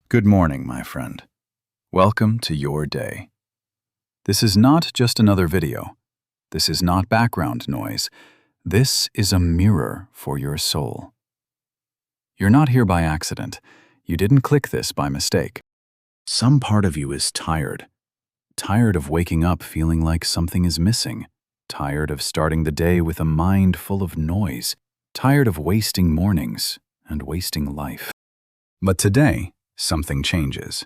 Good morning, my friend. Welcome to your day. This is not just another video. This is not background noise. This is a mirror for your soul. You're not here by accident. You didn't click this by mistake. Some part of you is tired. Tired of waking up feeling like something is missing. Tired of starting the day with a mind full of noise. Tired of wasting mornings and wasting life. But today, something changes.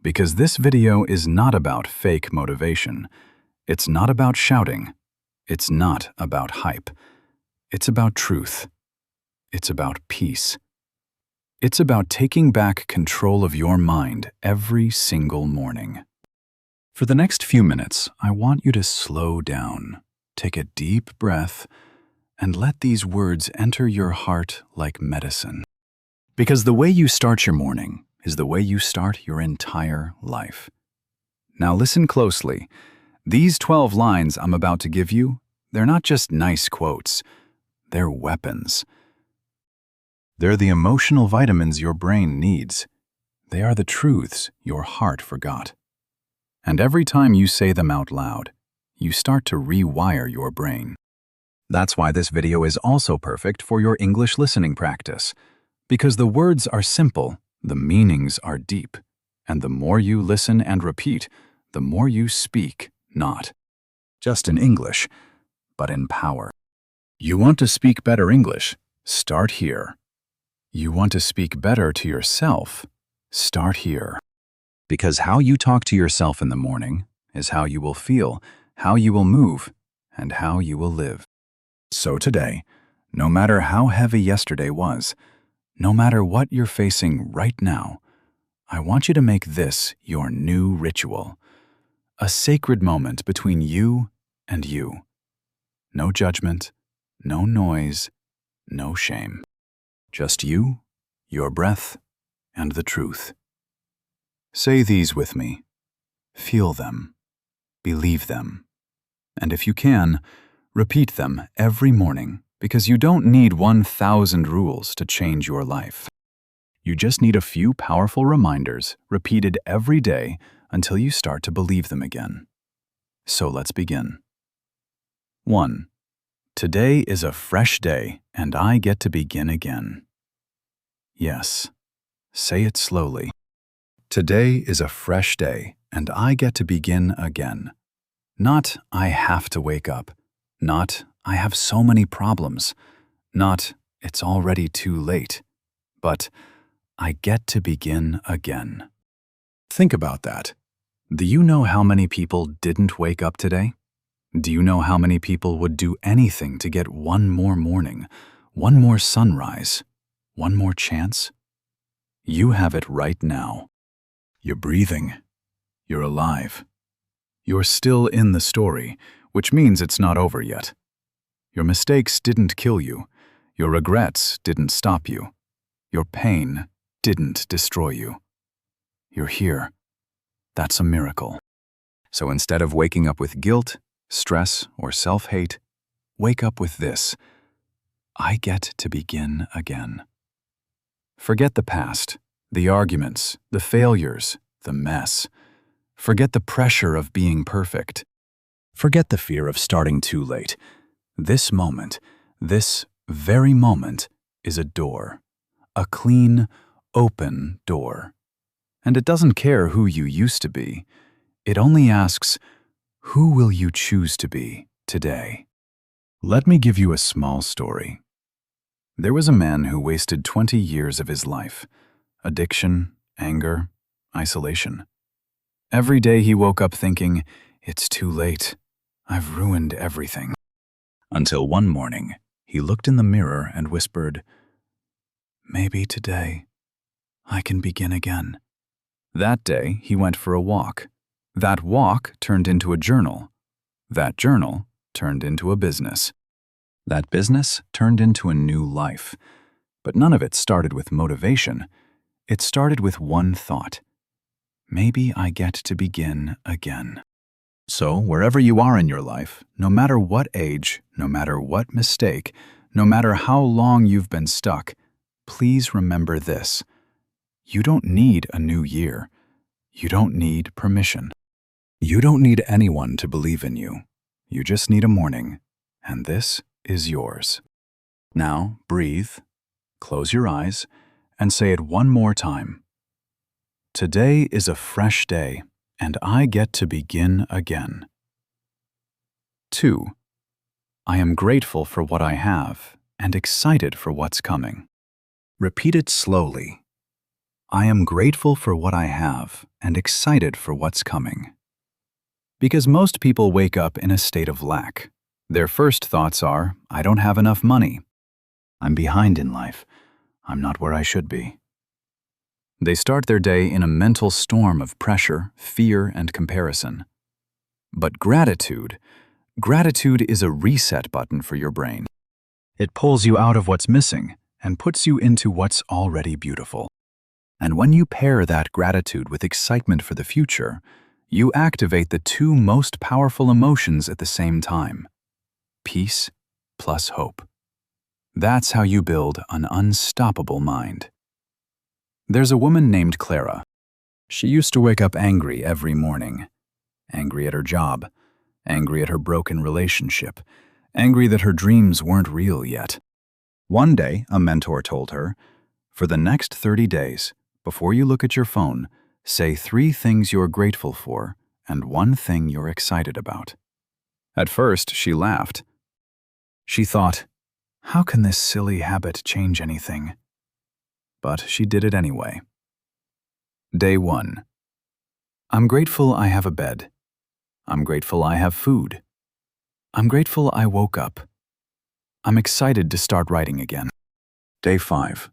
Because this video is not about fake motivation. It's not about shouting. It's not about hype. It's about truth. It's about peace. It's about taking back control of your mind every single morning. For the next few minutes, I want you to slow down, take a deep breath, and let these words enter your heart like medicine. Because the way you start your morning is the way you start your entire life. Now listen closely. These 12 lines I'm about to give you, they're not just nice quotes. They're weapons. They're the emotional vitamins your brain needs. They are the truths your heart forgot. And every time you say them out loud, you start to rewire your brain. That's why this video is also perfect for your English listening practice. Because the words are simple, the meanings are deep, and the more you listen and repeat, the more you speak, not just in English, but in power. You want to speak better English? Start here. You want to speak better to yourself? Start here. Because how you talk to yourself in the morning is how you will feel, how you will move, and how you will live. So today, no matter how heavy yesterday was, no matter what you're facing right now, I want you to make this your new ritual. A sacred moment between you and you. No judgment, no noise, no shame. Just you, your breath, and the truth. Say these with me. Feel them. Believe them. And if you can, repeat them every morning. Because you don't need 1,000 rules to change your life. You just need a few powerful reminders repeated every day until you start to believe them again. So let's begin. 1. Today is a fresh day and I get to begin again. Yes. Say it slowly. Today is a fresh day and I get to begin again. Not I have to wake up. Not I have so many problems. Not it's already too late. But I get to begin again. Think about that. Do you know how many people didn't wake up today? Do you know how many people would do anything to get one more morning, one more sunrise, one more chance? You have it right now. You're breathing. You're alive. You're still in the story, which means it's not over yet. Your mistakes didn't kill you. Your regrets didn't stop you. Your pain didn't destroy you. You're here. That's a miracle. So instead of waking up with guilt, stress, or self-hate, wake up with this. I get to begin again. Forget the past, the arguments, the failures, the mess. Forget the pressure of being perfect. Forget the fear of starting too late. This moment, this very moment, is a door. A clean, open door. And it doesn't care who you used to be. It only asks, who will you choose to be today? Let me give you a small story. There was a man who wasted 20 years of his life. Addiction, anger, isolation. Every day he woke up thinking, it's too late. I've ruined everything. Until one morning, he looked in the mirror and whispered, maybe today I can begin again. That day, he went for a walk. That walk turned into a journal. That journal turned into a business. That business turned into a new life. But none of it started with motivation. It started with one thought. Maybe I get to begin again. So, wherever you are in your life, no matter what age, no matter what mistake, no matter how long you've been stuck, please remember this. You don't need a new year. You don't need permission. You don't need anyone to believe in you. You just need a morning, and this is yours. Now, breathe, close your eyes, and say it one more time. Today is a fresh day, and I get to begin again. 2. I am grateful for what I have and excited for what's coming. Repeat it slowly. I am grateful for what I have and excited for what's coming. Because most people wake up in a state of lack. Their first thoughts are, I don't have enough money. I'm behind in life. I'm not where I should be. They start their day in a mental storm of pressure, fear, and comparison. But gratitude is a reset button for your brain. It pulls you out of what's missing and puts you into what's already beautiful. And when you pair that gratitude with excitement for the future, you activate the two most powerful emotions at the same time: peace plus hope. That's how you build an unstoppable mind. There's a woman named Clara. She used to wake up angry every morning. Angry at her job, angry at her broken relationship, angry that her dreams weren't real yet. One day, a mentor told her, for the next 30 days, before you look at your phone, say 3 things you're grateful for and 1 thing you're excited about. At first, she laughed. She thought, how can this silly habit change anything? But she did it anyway. Day 1. I'm grateful I have a bed. I'm grateful I have food. I'm grateful I woke up. I'm excited to start writing again. Day 5.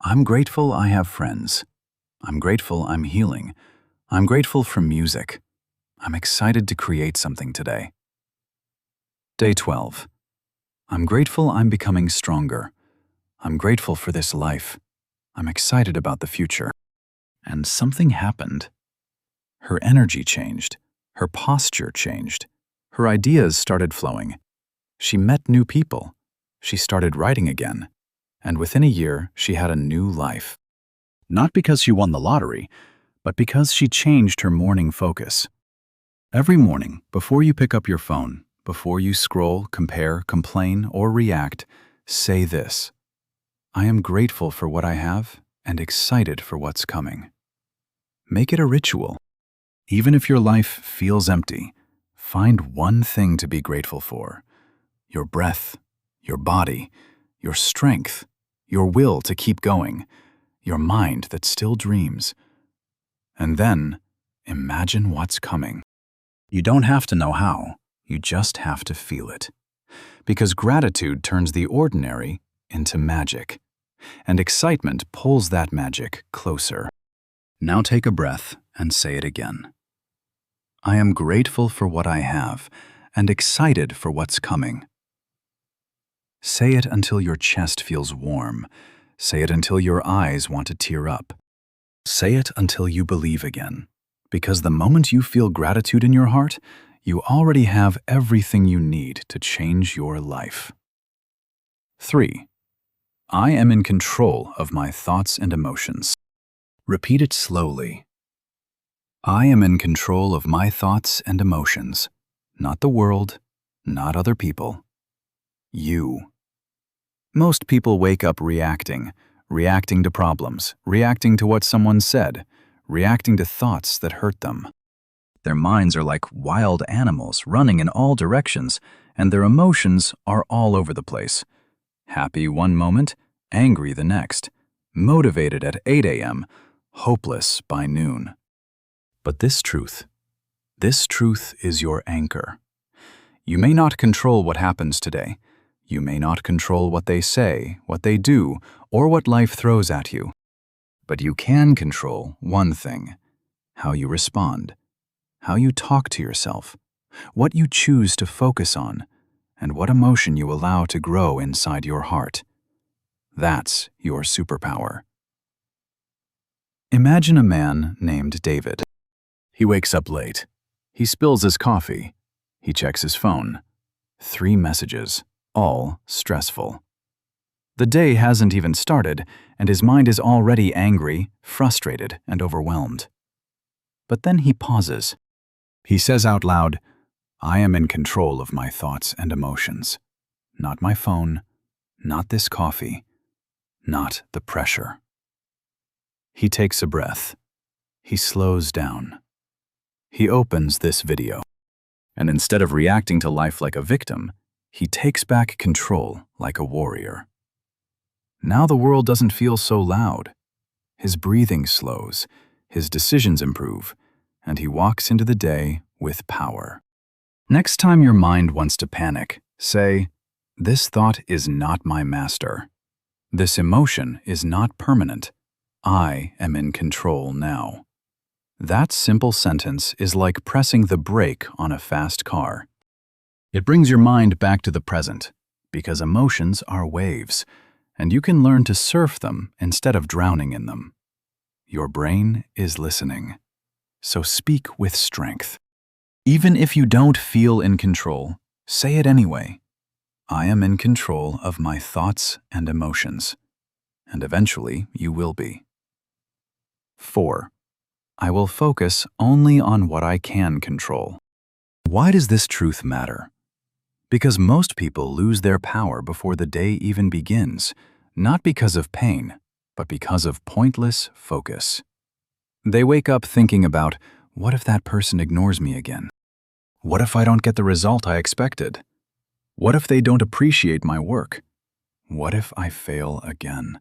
I'm grateful I have friends. I'm grateful I'm healing. I'm grateful for music. I'm excited to create something today. Day 12. I'm grateful I'm becoming stronger. I'm grateful for this life. I'm excited about the future. And something happened. Her energy changed. Her posture changed. Her ideas started flowing. She met new people. She started writing again. And within a year, she had a new life. Not because she won the lottery, but because she changed her morning focus. Every morning, before you pick up your phone, before you scroll, compare, complain, or react, say this: I am grateful for what I have and excited for what's coming. Make it a ritual. Even if your life feels empty, find one thing to be grateful for: your breath, your body, your strength, your will to keep going, your mind that still dreams. And then, imagine what's coming. You don't have to know how, you just have to feel it. Because gratitude turns the ordinary into magic, and excitement pulls that magic closer. Now take a breath and say it again. I am grateful for what I have and excited for what's coming. Say it until your chest feels warm. Say it until your eyes want to tear up. Say it until you believe again. Because the moment you feel gratitude in your heart, you already have everything you need to change your life. 3. I am in control of my thoughts and emotions. Repeat it slowly. I am in control of my thoughts and emotions. Not the world, not other people. You. Most people wake up reacting to problems, reacting to what someone said, reacting to thoughts that hurt them. Their minds are like wild animals running in all directions, and their emotions are all over the place. Happy one moment, angry the next, motivated at 8 a.m., hopeless by noon. But this truth is your anchor. You may not control what happens today. You may not control what they say, what they do, or what life throws at you. But you can control one thing: how you respond, how you talk to yourself, what you choose to focus on, and what emotion you allow to grow inside your heart. That's your superpower. Imagine a man named David. He wakes up late. He spills his coffee. He checks his phone. 3 messages, all stressful. The day hasn't even started, and his mind is already angry, frustrated, and overwhelmed. But then he pauses. He says out loud, "I am in control of my thoughts and emotions. Not my phone, not this coffee, not the pressure." He takes a breath. He slows down. He opens this video. And instead of reacting to life like a victim, he takes back control like a warrior. Now the world doesn't feel so loud. His breathing slows, his decisions improve, and he walks into the day with power. Next time your mind wants to panic, say, "This thought is not my master. This emotion is not permanent. I am in control now." That simple sentence is like pressing the brake on a fast car. It brings your mind back to the present, because emotions are waves, and you can learn to surf them instead of drowning in them. Your brain is listening, so speak with strength. Even if you don't feel in control, say it anyway. I am in control of my thoughts and emotions, and eventually you will be. 4. I will focus only on what I can control. Why does this truth matter? Because most people lose their power before the day even begins, not because of pain, but because of pointless focus. They wake up thinking about, what if that person ignores me again? What if I don't get the result I expected? What if they don't appreciate my work? What if I fail again?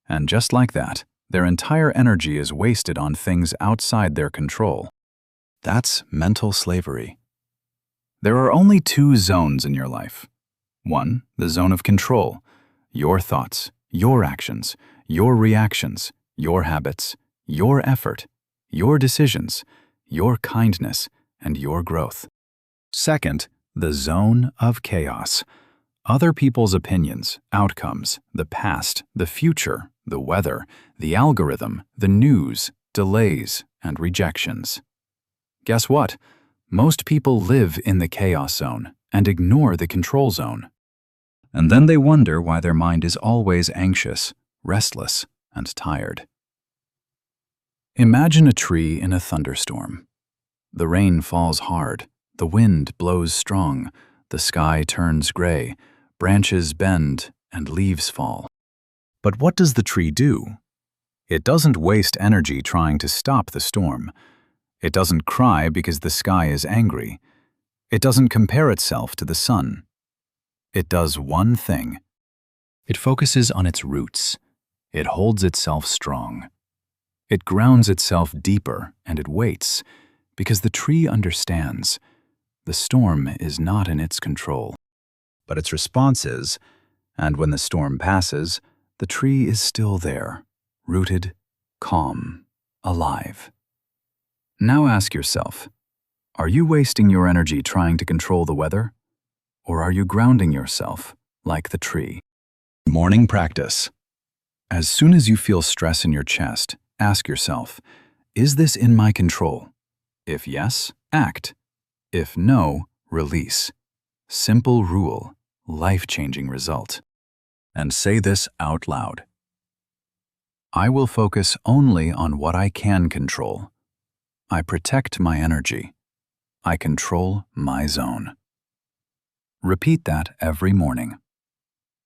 And just like that, their entire energy is wasted on things outside their control. That's mental slavery. There are only 2 zones in your life. 1, the zone of control, your thoughts, your actions, your reactions, your habits, your effort, your decisions, your kindness, and your growth. 2nd, the zone of chaos, other people's opinions, outcomes, the past, the future, the weather, the algorithm, the news, delays, and rejections. Guess what? Most people live in the chaos zone and ignore the control zone. And then they wonder why their mind is always anxious, restless, and tired. Imagine a tree in a thunderstorm. The rain falls hard, the wind blows strong, the sky turns gray, branches bend, and leaves fall. But what does the tree do? It doesn't waste energy trying to stop the storm. It doesn't cry because the sky is angry. It doesn't compare itself to the sun. It does one thing. It focuses on its roots. It holds itself strong. It grounds itself deeper, and it waits, because the tree understands the storm is not in its control. But its response is, and when the storm passes, the tree is still there, rooted, calm, alive. Now ask yourself, are you wasting your energy trying to control the weather? Or are you grounding yourself like the tree? Morning practice. As soon as you feel stress in your chest, ask yourself, is this in my control? If yes, act. If no, release. Simple rule, life-changing result. And say this out loud. I will focus only on what I can control. I protect my energy. I control my zone. Repeat that every morning.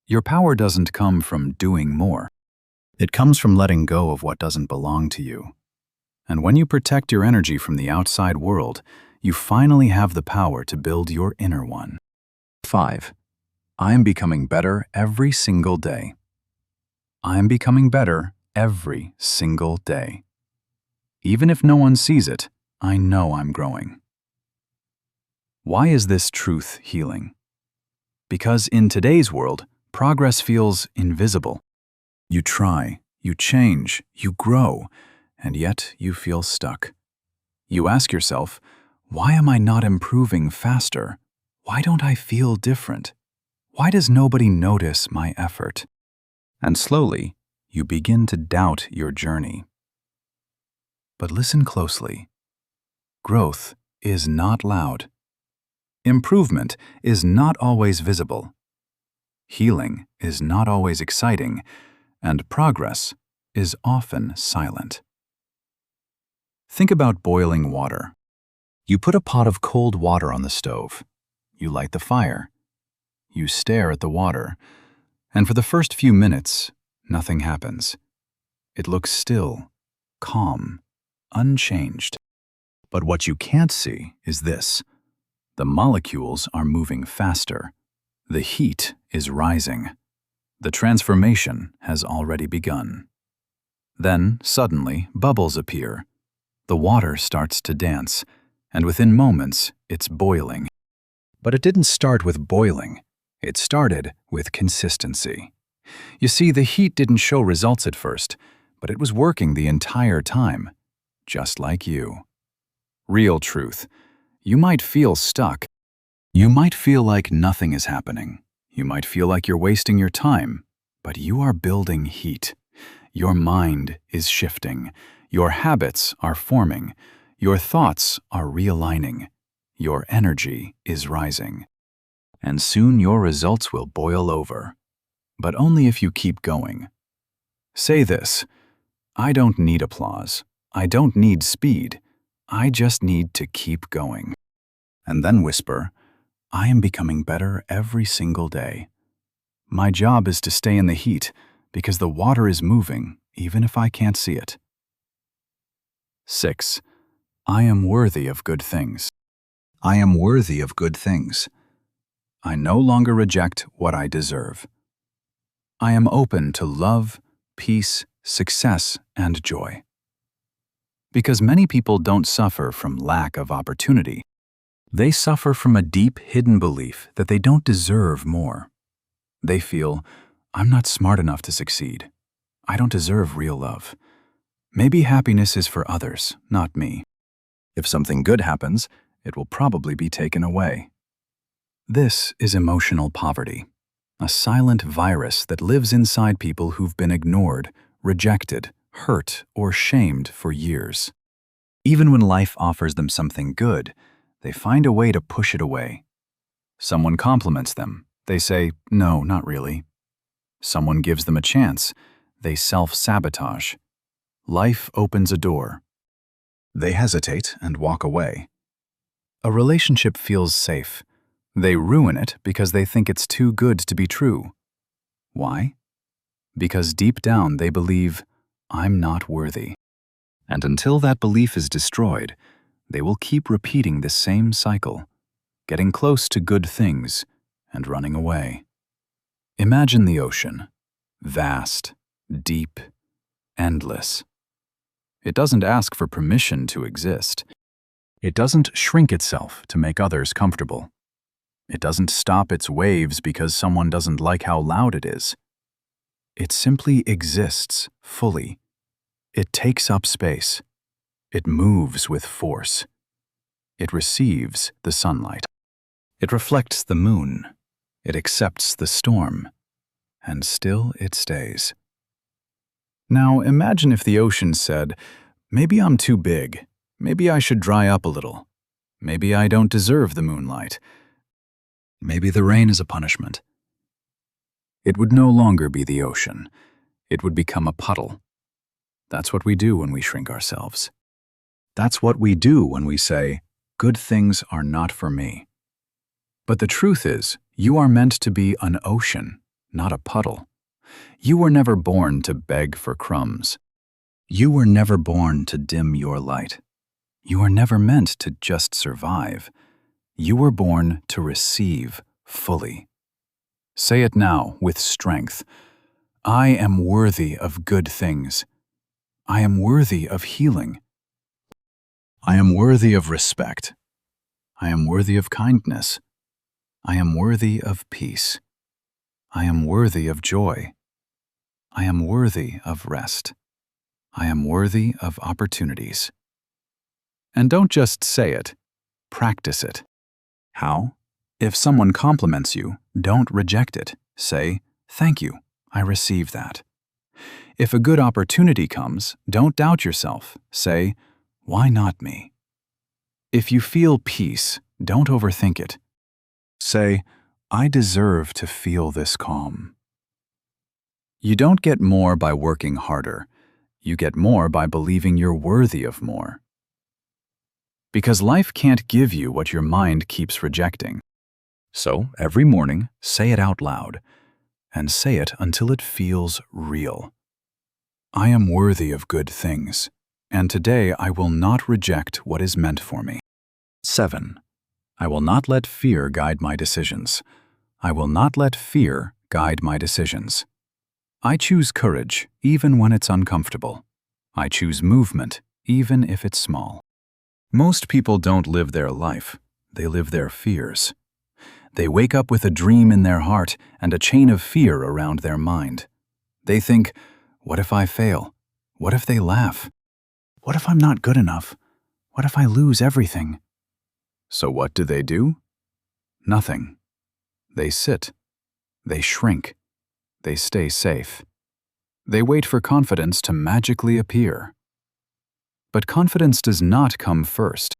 Your power doesn't come from doing more. It comes from letting go of what doesn't belong to you. And when you protect your energy from the outside world, you finally have the power to build your inner one. 5. I am becoming better every single day. I am becoming better every single day. Even if no one sees it, I know I'm growing. Why is this truth healing? Because in today's world, progress feels invisible. You try, you change, you grow, and yet you feel stuck. You ask yourself, why am I not improving faster? Why don't I feel different? Why does nobody notice my effort? And slowly, you begin to doubt your journey. But listen closely. Growth is not loud. Improvement is not always visible. Healing is not always exciting, and progress is often silent. Think about boiling water. You put a pot of cold water on the stove. You light the fire. You stare at the water, and for the first few minutes, nothing happens. It looks still, calm, unchanged. But what you can't see is this. The molecules are moving faster. The heat is rising. The transformation has already begun. Then, suddenly, bubbles appear. The water starts to dance, and within moments, it's boiling. But it didn't start with boiling. It started with consistency. You see, the heat didn't show results at first, but it was working the entire time, just like you. Real truth. You might feel stuck. You might feel like nothing is happening. You might feel like you're wasting your time, but you are building heat. Your mind is shifting. Your habits are forming. Your thoughts are realigning. Your energy is rising. And soon your results will boil over. But only if you keep going. Say this: I don't need applause. I don't need speed. I just need to keep going. And then whisper, I am becoming better every single day. My job is to stay in the heat because the water is moving even if I can't see it. 6. I am worthy of good things. I am worthy of good things. I no longer reject what I deserve. I am open to love, peace, success, and joy. Because many people don't suffer from lack of opportunity. They suffer from a deep, hidden belief that they don't deserve more. They feel, I'm not smart enough to succeed. I don't deserve real love. Maybe happiness is for others, not me. If something good happens, it will probably be taken away. This is emotional poverty, a silent virus that lives inside people who've been ignored, rejected, hurt, or shamed for years. Even when life offers them something good, they find a way to push it away. Someone compliments them. They say, no, not really. Someone gives them a chance. They self-sabotage. Life opens a door. They hesitate and walk away. A relationship feels safe. They ruin it because they think it's too good to be true. Why? Because deep down they believe, I'm not worthy. And until that belief is destroyed, they will keep repeating the same cycle, getting close to good things and running away. Imagine the ocean, vast, deep, endless. It doesn't ask for permission to exist. It doesn't shrink itself to make others comfortable. It doesn't stop its waves because someone doesn't like how loud it is. It simply exists fully. It takes up space. It moves with force. It receives the sunlight. It reflects the moon. It accepts the storm. And still it stays. Now imagine if the ocean said, maybe I'm too big. Maybe I should dry up a little. Maybe I don't deserve the moonlight. Maybe the rain is a punishment. It would no longer be the ocean. It would become a puddle. That's what we do when we shrink ourselves. That's what we do when we say, good things are not for me. But the truth is, you are meant to be an ocean, not a puddle. You were never born to beg for crumbs. You were never born to dim your light. You were never meant to just survive. You were born to receive fully. Say it now with strength. I am worthy of good things. I am worthy of healing. I am worthy of respect. I am worthy of kindness. I am worthy of peace. I am worthy of joy. I am worthy of rest. I am worthy of opportunities. And don't just say it, practice it. How? If someone compliments you, don't reject it. Say, thank you, I receive that. If a good opportunity comes, don't doubt yourself. Say, why not me? If you feel peace, don't overthink it. Say, I deserve to feel this calm. You don't get more by working harder. You get more by believing you're worthy of more. Because life can't give you what your mind keeps rejecting. So, every morning, say it out loud, and say it until it feels real. I am worthy of good things, and today I will not reject what is meant for me. 7. I will not let fear guide my decisions. I will not let fear guide my decisions. I choose courage, even when it's uncomfortable. I choose movement, even if it's small. Most people don't live their life, they live their fears. They wake up with a dream in their heart and a chain of fear around their mind. They think, what if I fail? What if they laugh? What if I'm not good enough? What if I lose everything? So what do? Nothing. They sit. They shrink. They stay safe. They wait for confidence to magically appear. But confidence does not come first.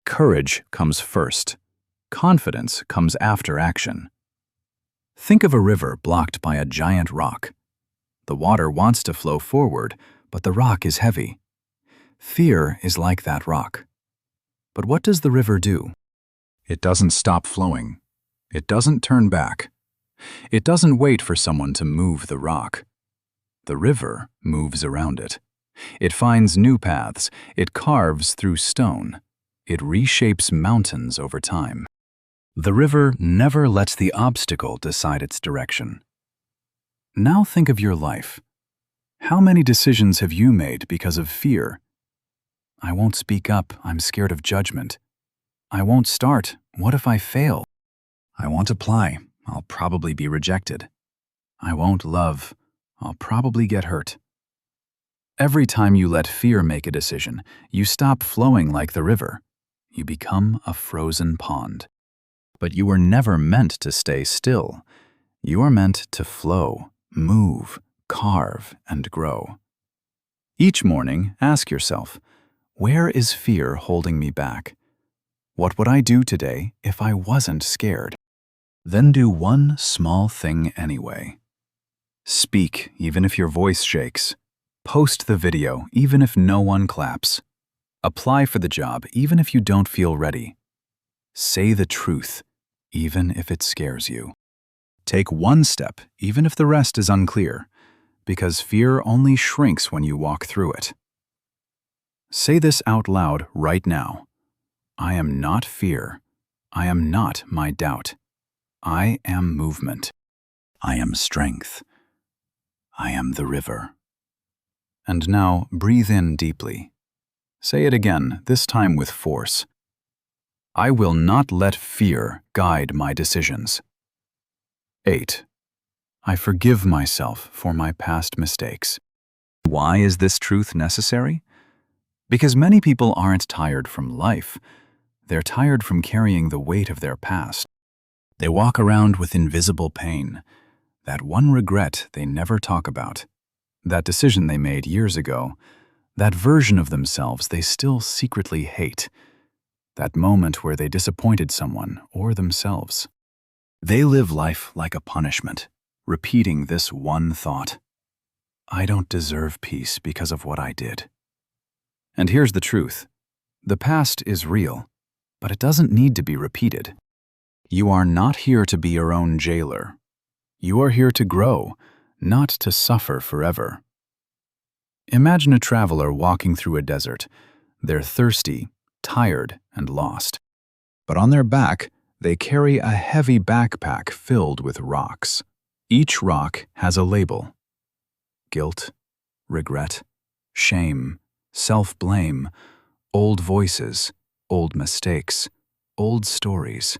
Courage comes first. Confidence comes after action. Think of a river blocked by a giant rock. The water wants to flow forward, but the rock is heavy. Fear is like that rock. But what does the river do? It doesn't stop flowing. It doesn't turn back. It doesn't wait for someone to move the rock. The river moves around it. It finds new paths. It carves through stone. It reshapes mountains over time. The river never lets the obstacle decide its direction. Now think of your life. How many decisions have you made because of fear? I won't speak up, I'm scared of judgment. I won't start, what if I fail? I won't apply, I'll probably be rejected. I won't love, I'll probably get hurt. Every time you let fear make a decision, you stop flowing like the river. You become a frozen pond. But you were never meant to stay still. You are meant to flow, move, carve, and grow. Each morning, ask yourself, where is fear holding me back? What would I do today if I wasn't scared? Then do one small thing anyway. Speak, even if your voice shakes. Post the video, even if no one claps. Apply for the job, even if you don't feel ready. Say the truth, even if it scares you. Take one step, even if the rest is unclear, because fear only shrinks when you walk through it. Say this out loud right now. I am not fear. I am not my doubt. I am movement. I am strength. I am the river. And now breathe in deeply. Say it again, this time with force. I will not let fear guide my decisions. 8. I forgive myself for my past mistakes. Why is this truth necessary? Because many people aren't tired from life. They're tired from carrying the weight of their past. They walk around with invisible pain, that one regret they never talk about, that decision they made years ago, that version of themselves they still secretly hate, that moment where they disappointed someone or themselves. They live life like a punishment, repeating this one thought. I don't deserve peace because of what I did. And here's the truth. The past is real, but it doesn't need to be repeated. You are not here to be your own jailer. You are here to grow, not to suffer forever. Imagine a traveler walking through a desert. They're thirsty, tired, and lost. But on their back, they carry a heavy backpack filled with rocks. Each rock has a label. Guilt, regret, shame, self-blame, old voices, old mistakes, old stories.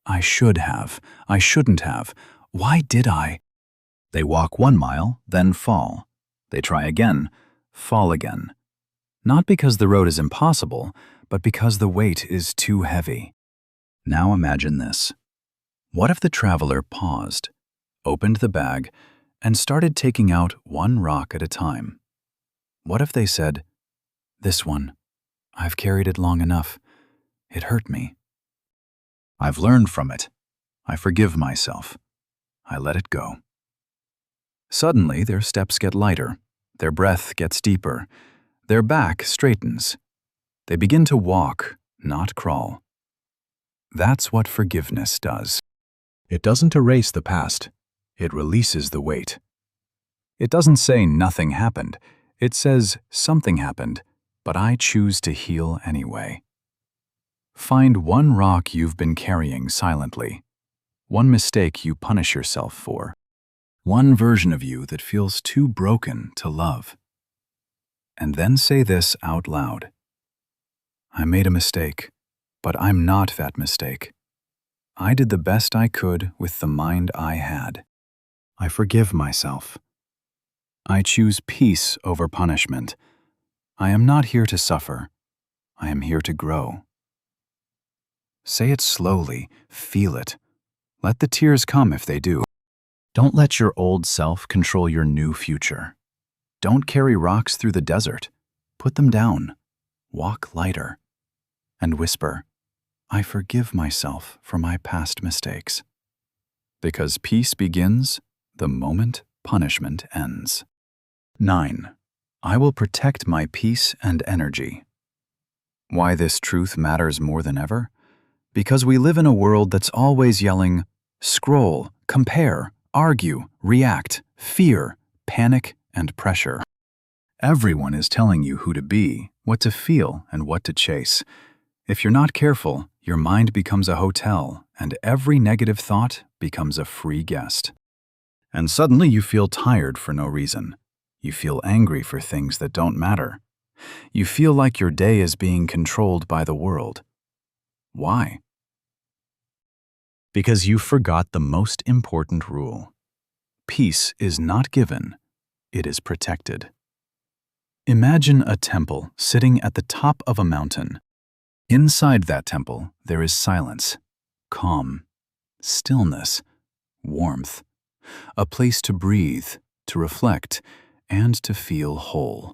I should have, I shouldn't have, why did I? They walk 1 mile, then fall. They try again, fall again. Not because the road is impossible, but because the weight is too heavy. Now imagine this. What if the traveler paused, opened the bag, and started taking out one rock at a time? What if they said, "This one, I've carried it long enough. It hurt me. I've learned from it. I forgive myself. I let it go. Suddenly, their steps get lighter, their breath gets deeper, their back straightens. They begin to walk, not crawl. That's what forgiveness does. It doesn't erase the past. It releases the weight. It doesn't say nothing happened. It says something happened, but I choose to heal anyway. Find one rock you've been carrying silently, one mistake you punish yourself for, one version of you that feels too broken to love. And then say this out loud. I made a mistake, but I'm not that mistake. I did the best I could with the mind I had. I forgive myself. I choose peace over punishment. I am not here to suffer. I am here to grow. Say it slowly, feel it. Let the tears come if they do. Don't let your old self control your new future. Don't carry rocks through the desert. Put them down. Walk lighter. And whisper, I forgive myself for my past mistakes. Because peace begins the moment punishment ends. 9. I will protect my peace and energy. Why this truth matters more than ever? Because we live in a world that's always yelling, scroll, compare, argue, react, fear, panic, and pressure. Everyone is telling you who to be, what to feel, and what to chase. If you're not careful, your mind becomes a hotel, and every negative thought becomes a free guest. And suddenly you feel tired for no reason. You feel angry for things that don't matter. You feel like your day is being controlled by the world. Why? Because you forgot the most important rule. Peace is not given, it is protected. Imagine a temple sitting at the top of a mountain. Inside that temple, there is silence, calm, stillness, warmth, a place to breathe, to reflect, and to feel whole.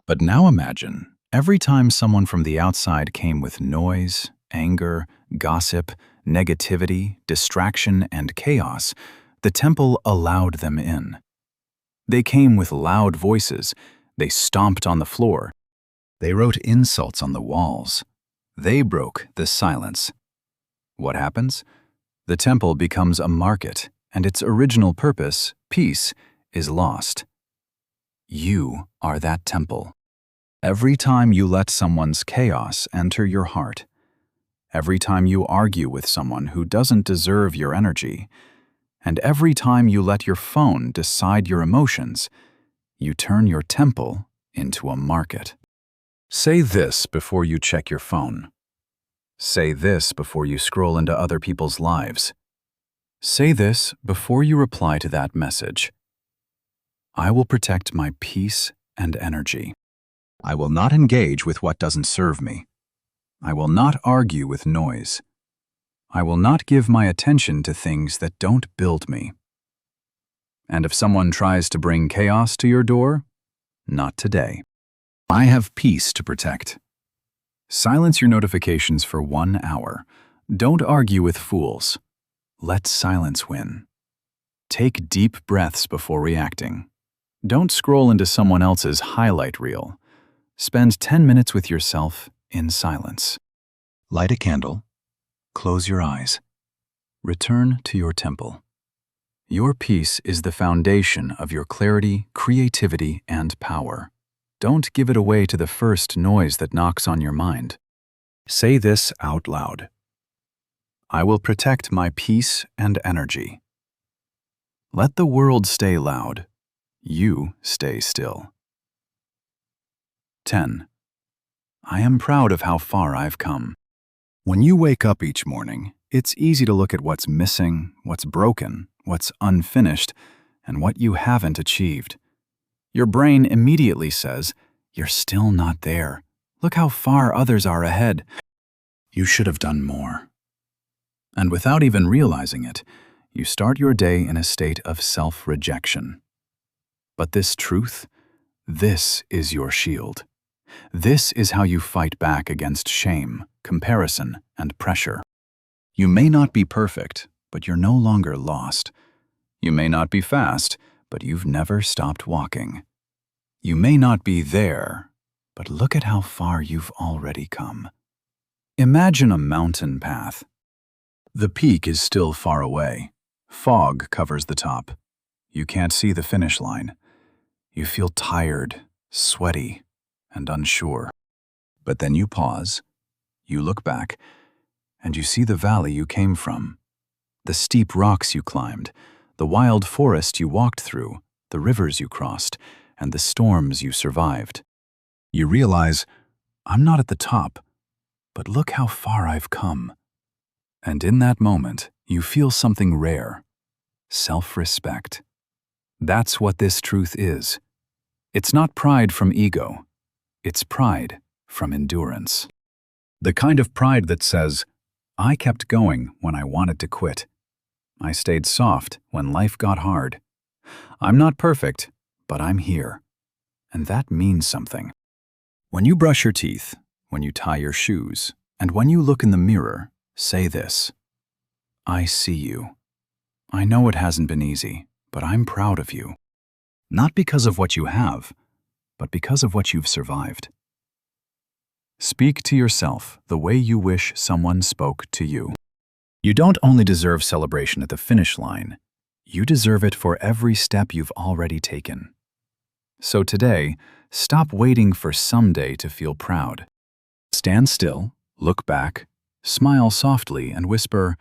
But now imagine, every time someone from the outside came with noise, anger, gossip, negativity, distraction, and chaos, the temple allowed them in. They came with loud voices, they stomped on the floor, they wrote insults on the walls. They broke the silence. What happens? The temple becomes a market, and its original purpose, peace, is lost. You are that temple. Every time you let someone's chaos enter your heart, every time you argue with someone who doesn't deserve your energy, and every time you let your phone decide your emotions, you turn your temple into a market. Say this before you check your phone. Say this before you scroll into other people's lives. Say this before you reply to that message. I will protect my peace and energy. I will not engage with what doesn't serve me. I will not argue with noise. I will not give my attention to things that don't build me. And if someone tries to bring chaos to your door, not today. I have peace to protect. Silence your notifications for 1 hour. Don't argue with fools. Let silence win. Take deep breaths before reacting. Don't scroll into someone else's highlight reel. Spend 10 minutes with yourself in silence. Light a candle. Close your eyes. Return to your temple. Your peace is the foundation of your clarity, creativity, and power. Don't give it away to the first noise that knocks on your mind. Say this out loud. I will protect my peace and energy. Let the world stay loud. You stay still. 10. I am proud of how far I've come. When you wake up each morning, it's easy to look at what's missing, what's broken, what's unfinished, and what you haven't achieved. Your brain immediately says, you're still not there. Look how far others are ahead. You should have done more. And without even realizing it, you start your day in a state of self-rejection. But this truth, this is your shield. This is how you fight back against shame, comparison, and pressure. You may not be perfect, but you're no longer lost. You may not be fast, but you've never stopped walking. You may not be there, but look at how far you've already come. Imagine a mountain path. The peak is still far away. Fog covers the top. You can't see the finish line. You feel tired, sweaty, and unsure. But then you pause, you look back, and you see the valley you came from, the steep rocks you climbed, the wild forest you walked through, the rivers you crossed, and the storms you survived. You realize, I'm not at the top, but look how far I've come. And in that moment, you feel something rare: self-respect. That's what this truth is. It's not pride from ego. It's pride from endurance. The kind of pride that says, I kept going when I wanted to quit. I stayed soft when life got hard. I'm not perfect, but I'm here. And that means something. When you brush your teeth, when you tie your shoes, and when you look in the mirror, say this: I see you. I know it hasn't been easy, but I'm proud of you. Not because of what you have, but because of what you've survived. Speak to yourself the way you wish someone spoke to you. You don't only deserve celebration at the finish line, you deserve it for every step you've already taken. So today, stop waiting for someday to feel proud. Stand still, look back, smile softly, and whisper,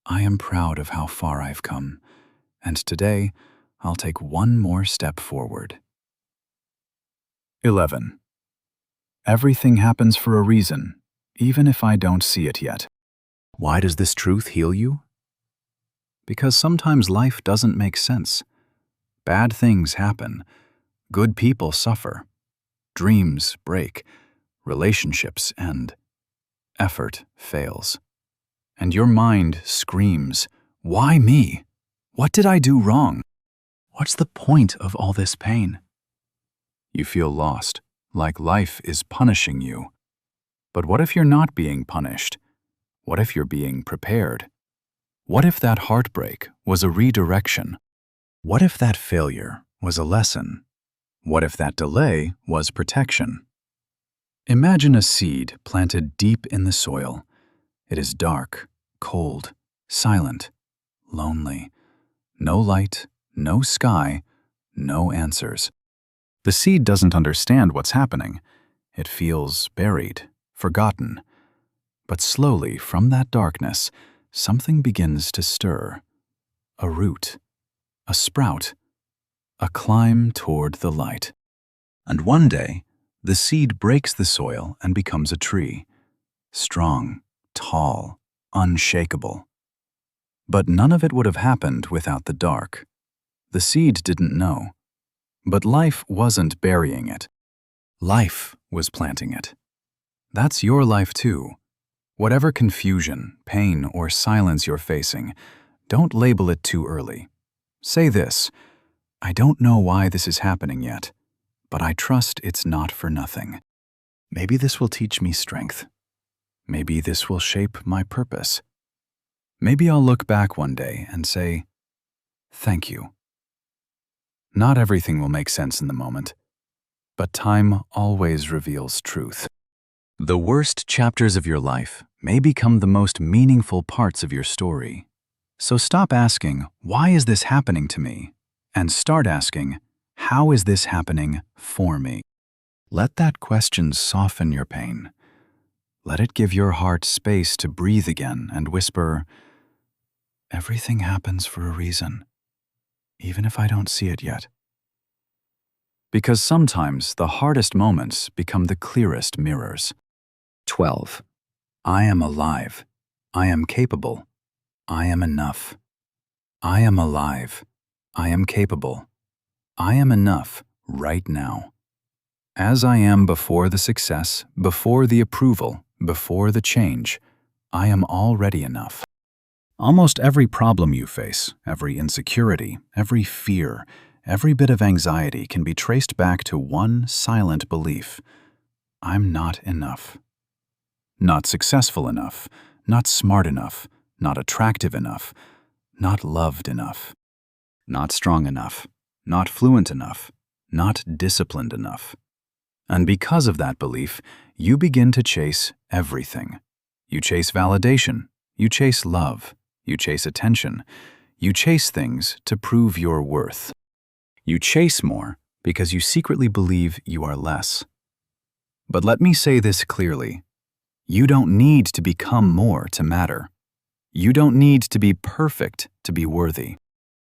I am proud of how far I've come, and today I'll take one more step forward. 11. Everything happens for a reason, even if I don't see it yet. Why does this truth heal you? Because sometimes life doesn't make sense. Bad things happen. Good people suffer. Dreams break. Relationships end. Effort fails. And your mind screams, why me? What did I do wrong? What's the point of all this pain? You feel lost, like life is punishing you. But what if you're not being punished? What if you're being prepared? What if that heartbreak was a redirection? What if that failure was a lesson? What if that delay was protection? Imagine a seed planted deep in the soil. It is dark, cold, silent, lonely. No light, no sky, no answers. The seed doesn't understand what's happening. It feels buried, forgotten. But slowly, from that darkness, something begins to stir. A root, a sprout, a climb toward the light. And one day, the seed breaks the soil and becomes a tree. Strong, tall, unshakable. But none of it would have happened without the dark. The seed didn't know. But life wasn't burying it. Life was planting it. That's your life too. Whatever confusion, pain, or silence you're facing, don't label it too early. Say this: I don't know why this is happening yet, but I trust it's not for nothing. Maybe this will teach me strength. Maybe this will shape my purpose. Maybe I'll look back one day and say, thank you. Not everything will make sense in the moment, but time always reveals truth. The worst chapters of your life may become the most meaningful parts of your story. So stop asking, why is this happening to me? And start asking, how is this happening for me? Let that question soften your pain. Let it give your heart space to breathe again and whisper, everything happens for a reason, even if I don't see it yet. Because sometimes the hardest moments become the clearest mirrors. 12. I am alive. I am capable. I am enough. I am alive. I am capable. I am enough right now. As I am before the success, before the approval, before the change, I am already enough. Almost every problem you face, every insecurity, every fear, every bit of anxiety can be traced back to one silent belief: I'm not enough. Not successful enough, not smart enough, not attractive enough, not loved enough, not strong enough, not fluent enough, not disciplined enough. And because of that belief, you begin to chase everything. You chase validation, you chase love, you chase attention, you chase things to prove your worth. You chase more because you secretly believe you are less. But let me say this clearly. You don't need to become more to matter. You don't need to be perfect to be worthy.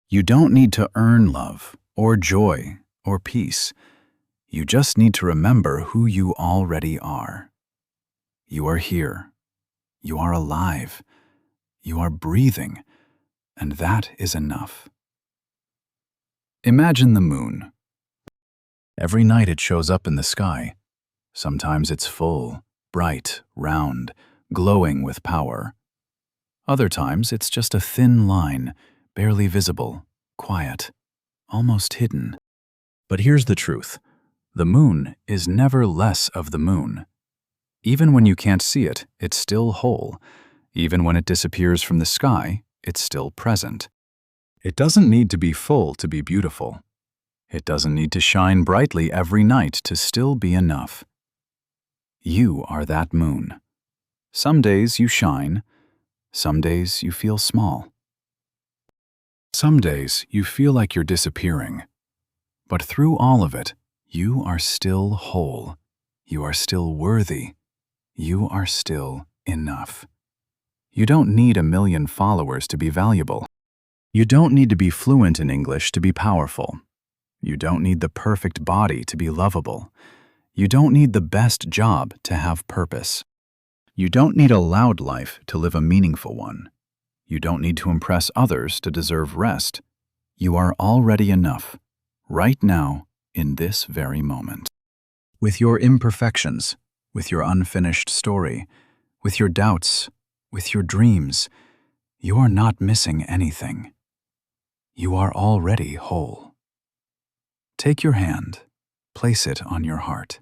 You don't need to earn love or joy or peace. You just need to remember who you already are. You are here. You are alive. You are breathing. And that is enough. Imagine the moon. Every night it shows up in the sky. Sometimes it's full, bright, round, glowing with power. Other times it's just a thin line, barely visible, quiet, almost hidden. But here's the truth. The moon is never less of the moon. Even when you can't see it, it's still whole. Even when it disappears from the sky, it's still present. It doesn't need to be full to be beautiful. It doesn't need to shine brightly every night to still be enough. You are that moon. Some days you shine. Some days you feel small. Some days you feel like you're disappearing. But through all of it, you are still whole. You are still worthy. You are still enough. You don't need 1 million followers to be valuable. You don't need to be fluent in English to be powerful. You don't need the perfect body to be lovable. You don't need the best job to have purpose. You don't need a loud life to live a meaningful one. You don't need to impress others to deserve rest. You are already enough, right now, in this very moment. With your imperfections, with your unfinished story, with your doubts, with your dreams, you are not missing anything. You are already whole. Take your hand, place it on your heart.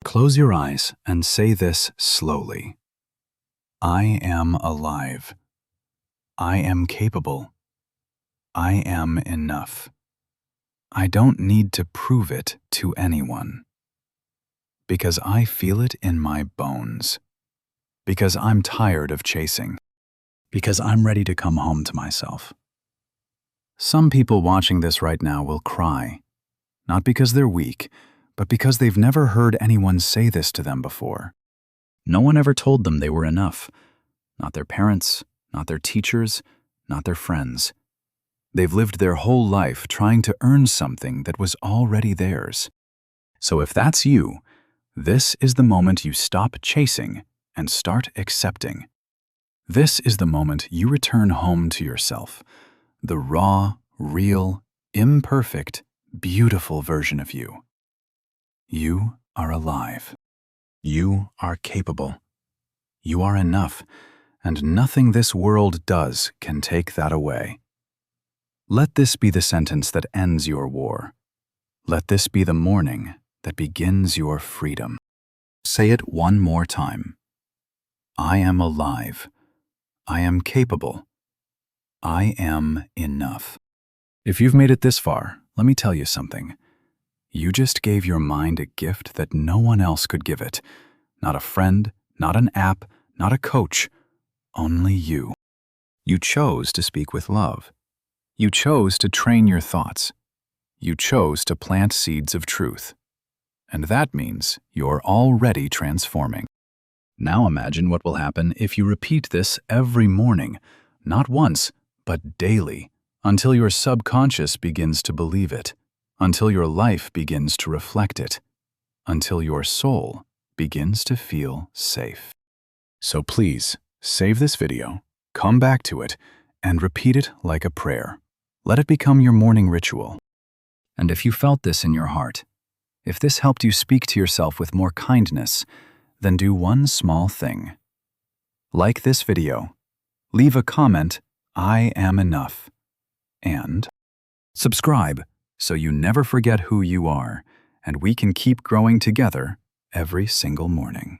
Close your eyes and say this slowly. I am alive. I am capable. I am enough. I don't need to prove it to anyone. Because I feel it in my bones. Because I'm tired of chasing. Because I'm ready to come home to myself. Some people watching this right now will cry, not because they're weak, but because they've never heard anyone say this to them before. No one ever told them they were enough. Not their parents, not their teachers, not their friends. They've lived their whole life trying to earn something that was already theirs. So if that's you, this is the moment you stop chasing and start accepting. This is the moment you return home to yourself, the raw, real, imperfect, beautiful version of you. You are alive. You are capable. You are enough, and nothing this world does can take that away. Let this be the sentence that ends your war. Let this be the morning that begins your freedom. Say it one more time. I am alive. I am capable. I am enough. If you've made it this far, let me tell you something. You just gave your mind a gift that no one else could give it. Not a friend, not an app, not a coach. Only you. You chose to speak with love. You chose to train your thoughts. You chose to plant seeds of truth. And that means you're already transforming. Now imagine what will happen if you repeat this every morning, not once, but daily, until your subconscious begins to believe it, until your life begins to reflect it, until your soul begins to feel safe. So please, save this video, come back to it, and repeat it like a prayer. Let it become your morning ritual. And if you felt this in your heart, if this helped you speak to yourself with more kindness, then do one small thing. Like this video, leave a comment, I am enough, and subscribe so you never forget who you are, and we can keep growing together every single morning.